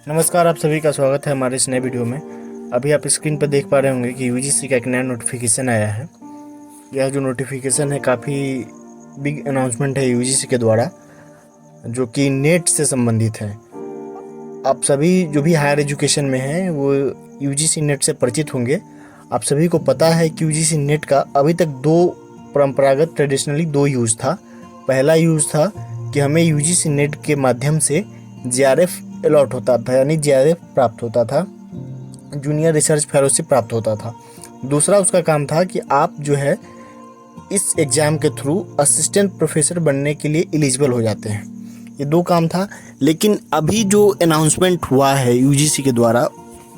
नमस्कार, आप सभी का स्वागत है हमारे इस नए वीडियो में। अभी आप स्क्रीन पर देख पा रहे होंगे कि यूजीसी का एक नया नोटिफिकेशन आया है। यह जो नोटिफिकेशन है काफ़ी बिग अनाउंसमेंट है यूजीसी के द्वारा, जो कि नेट से संबंधित है। आप सभी जो भी हायर एजुकेशन में हैं वो यूजीसी नेट से परिचित होंगे। आप सभी को पता है कि यूजीसी नेट का अभी तक परंपरागत ट्रेडिशनली दो यूज़ था। पहला यूज़ था कि हमें यूजीसी नेट के माध्यम से जेआरएफ अलॉट होता था, यानी जेआरएफ प्राप्त होता था, जूनियर रिसर्च फेलोशिप प्राप्त होता था। दूसरा उसका काम था कि आप जो है इस एग्ज़ाम के थ्रू असिस्टेंट प्रोफेसर बनने के लिए एलिजिबल हो जाते हैं। ये दो काम था। लेकिन अभी जो अनाउंसमेंट हुआ है यूजीसी के द्वारा,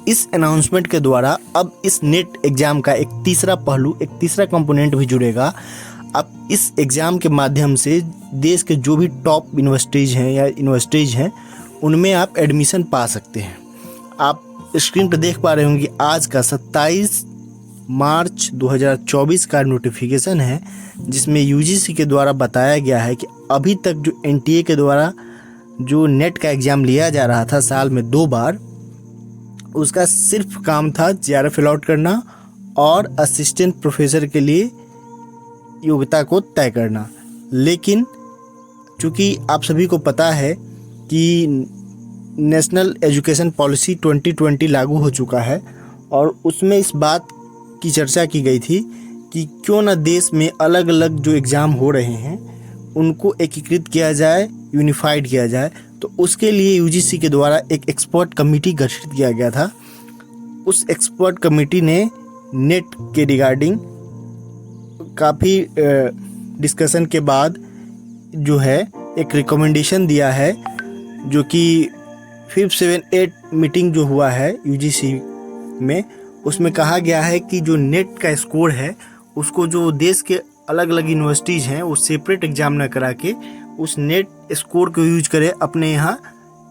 इस अनाउंसमेंट के द्वारा अब इस नेट एग्ज़ाम का एक तीसरा पहलू, एक तीसरा कंपोनेंट भी जुड़ेगा। अब इस एग्ज़ाम के माध्यम से देश के जो भी टॉप यूनिवर्सिटीज़ हैं या यूनिवर्सिटीज़ हैं उनमें आप एडमिशन पा सकते हैं। आप स्क्रीन पर देख पा रहे होंगे आज का 27 मार्च 2024 का नोटिफिकेशन है, जिसमें यूजीसी के द्वारा बताया गया है कि अभी तक जो एनटीए के द्वारा जो नेट का एग्ज़ाम लिया जा रहा था साल में 2 बार, उसका सिर्फ काम था जेआरएफ अलॉट करना और असिस्टेंट प्रोफेसर के लिए योग्यता को तय करना। लेकिन चूँकि आप सभी को पता है कि नेशनल एजुकेशन पॉलिसी 2020 लागू हो चुका है और उसमें इस बात की चर्चा की गई थी कि क्यों ना देश में अलग अलग जो एग्ज़ाम हो रहे हैं उनको एकीकृत किया जाए, यूनिफाइड किया जाए। तो उसके लिए यूजीसी के द्वारा एक एक्सपर्ट कमेटी गठित किया गया था। उस एक्सपर्ट कमेटी ने नेट के रिगार्डिंग काफ़ी डिस्कशन के बाद जो है एक रिकमेंडेशन दिया है, जो कि 5th 7th 8 मीटिंग जो हुआ है यूजीसी में, उसमें कहा गया है कि जो नेट का स्कोर है उसको जो देश के अलग अलग यूनिवर्सिटीज़ हैं वो सेपरेट एग्ज़ाम न करा के उस नेट स्कोर को यूज करें अपने यहाँ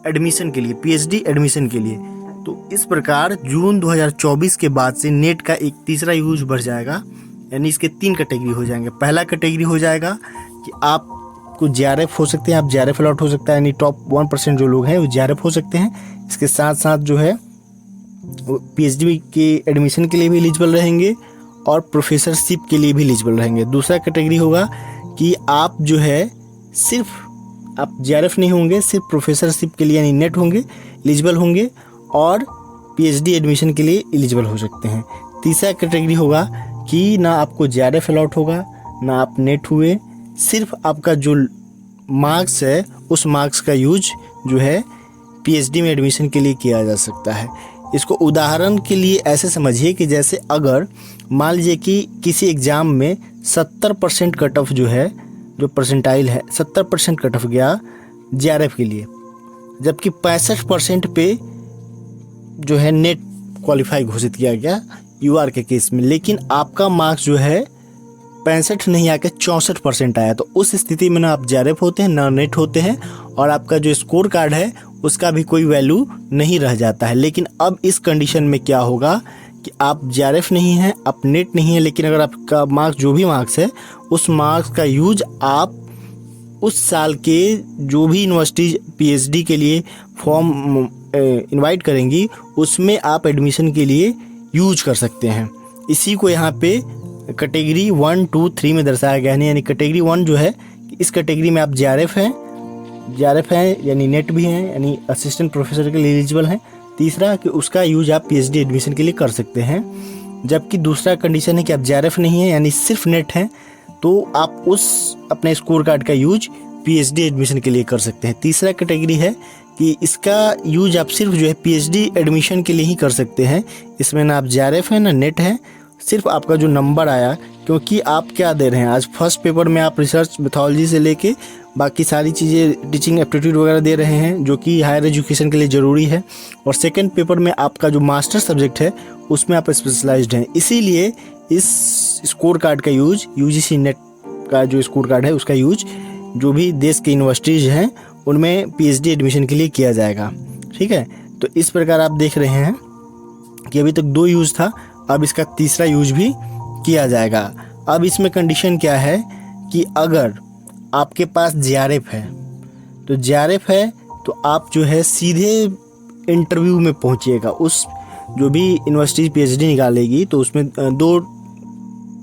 एडमिशन के लिए, पीएचडी एडमिशन के लिए। तो इस प्रकार जून 2024 के बाद से नेट का एक तीसरा यूज बढ़ जाएगा, यानी इसके 3 कैटेगरी हो जाएंगे। पहला कैटेगरी हो जाएगा कि आप को जेआरएफ हो सकते हैं, आप जेआरएफ अलॉट हो सकता है, यानी टॉप 1% जो लोग हैं वो जेआरएफ हो सकते हैं। इसके साथ साथ जो है पीएचडी के एडमिशन के लिए भी एलिजिबल रहेंगे और प्रोफेसरशिप के लिए भी एलिजिबल रहेंगे। दूसरा कैटेगरी होगा कि आप जो है सिर्फ आप जेआरएफ नहीं होंगे, सिर्फ प्रोफेसरशिप के लिए यानी नेट होंगे, एलिजिबल होंगे और पीएचडी एडमिशन के लिए एलिजिबल हो सकते हैं। तीसरा कैटेगरी होगा कि ना आपको जेआरएफ अलॉट होगा ना आप नेट हुए, सिर्फ आपका जो मार्क्स है उस मार्क्स का यूज जो है पीएचडी में एडमिशन के लिए किया जा सकता है। इसको उदाहरण के लिए ऐसे समझिए कि जैसे अगर मान लीजिए कि किसी एग्ज़ाम में 70% कट ऑफ जो है, जो परसेंटाइल है 70% कट ऑफ गया जेआरएफ के लिए, जबकि 65% पे जो है नेट क्वालिफाई घोषित किया गया यूआर के केस में, लेकिन आपका मार्क्स जो है 65 नहीं आके 64% आया, तो उस स्थिति में ना आप जेआरएफ होते हैं ना नेट होते हैं और आपका जो स्कोर कार्ड है उसका भी कोई वैल्यू नहीं रह जाता है। लेकिन अब इस कंडीशन में क्या होगा कि आप जेआरएफ नहीं हैं, आप नेट नहीं है, लेकिन अगर आपका मार्क्स जो भी मार्क्स है उस मार्क्स का यूज आप उस साल के जो भी यूनिवर्सिटी पीएचडी के लिए फॉर्म इनवाइट करेंगी उसमें आप एडमिशन के लिए यूज कर सकते हैं। इसी को यहाँ पे कैटेगरी 1, 2, 3 में दर्शाया गया है। यानी कैटेगरी 1 जो है, इस कैटेगरी में आप जेआरएफ हैं यानी नेट भी हैं, यानी असिस्टेंट प्रोफेसर के लिए एलिजिबल हैं। तीसरा कि उसका यूज आप पीएचडी एडमिशन के लिए कर सकते हैं। जबकि दूसरा कंडीशन है कि आप जेआरएफ नहीं है यानी सिर्फ नेट हैं, तो आप उस अपने स्कोर कार्ड का यूज पीएचडी एडमिशन के लिए कर सकते हैं। तीसरा कैटेगरी है कि इसका यूज आप सिर्फ जो है पीएचडी एडमिशन के लिए ही कर सकते हैं। इसमें ना आप जेआरएफ है ना नेट है, सिर्फ आपका जो नंबर आया, क्योंकि आप क्या दे रहे हैं, आज फर्स्ट पेपर में आप रिसर्च मेथोडोलॉजी से लेके बाकी सारी चीज़ें टीचिंग एप्टीट्यूड वगैरह दे रहे हैं जो कि हायर एजुकेशन के लिए ज़रूरी है, और सेकंड पेपर में आपका जो मास्टर सब्जेक्ट है उसमें आप स्पेशलाइज्ड हैं। इसीलिए इस स्कोर कार्ड का यूज, यूजीसी नेट का जो स्कोर कार्ड है उसका यूज जो भी देश के यूनिवर्सिटीज़ हैं उनमें पीएचडी एडमिशन के लिए किया जाएगा। ठीक है, तो इस प्रकार आप देख रहे हैं कि अभी तक 2 यूज़ था, अब इसका तीसरा यूज भी किया जाएगा। अब इसमें कंडीशन क्या है कि अगर आपके पास जेआरएफ है तो आप जो है सीधे इंटरव्यू में पहुंचिएगा। उस जो भी यूनिवर्सिटी पीएचडी निकालेगी तो उसमें 2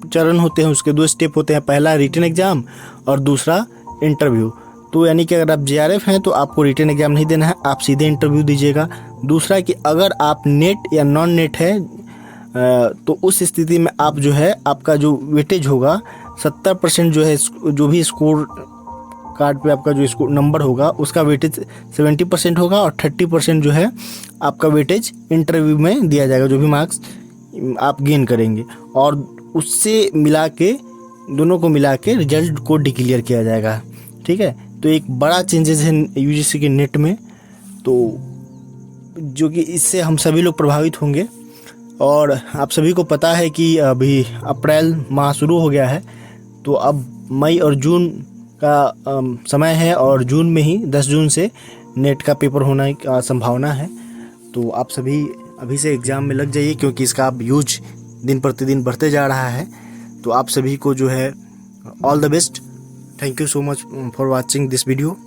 चरण होते हैं, उसके 2 स्टेप होते हैं, पहला रिटन एग्ज़ाम और दूसरा इंटरव्यू। तो यानी कि अगर आप जेआरएफ हैं तो आपको रिटन एग्ज़ाम नहीं देना है, आप सीधे इंटरव्यू दीजिएगा। दूसरा कि अगर आप नेट या नॉन नेट है तो उस स्थिति में आप जो है आपका जो वेटेज होगा 70% जो है, जो भी स्कोर कार्ड पे आपका जो स्कोर नंबर होगा उसका वेटेज 70% होगा और 30% जो है आपका वेटेज इंटरव्यू में दिया जाएगा, जो भी मार्क्स आप गेन करेंगे, और उससे मिला के दोनों को मिला के रिजल्ट को डिक्लेयर किया जाएगा। ठीक है, तो एक बड़ा चेंजेस है यूजीसी के नेट में, तो जो कि इससे हम सभी लोग प्रभावित होंगे। और आप सभी को पता है कि अभी अप्रैल माह शुरू हो गया है, तो अब मई और जून का समय है, और जून में ही 10 जून से नेट का पेपर होने का संभावना है। तो आप सभी अभी से एग्ज़ाम में लग जाइए, क्योंकि इसका अब यूज दिन प्रतिदिन बढ़ते जा रहा है। तो आप सभी को जो है all the best. Thank you so much for watching this video.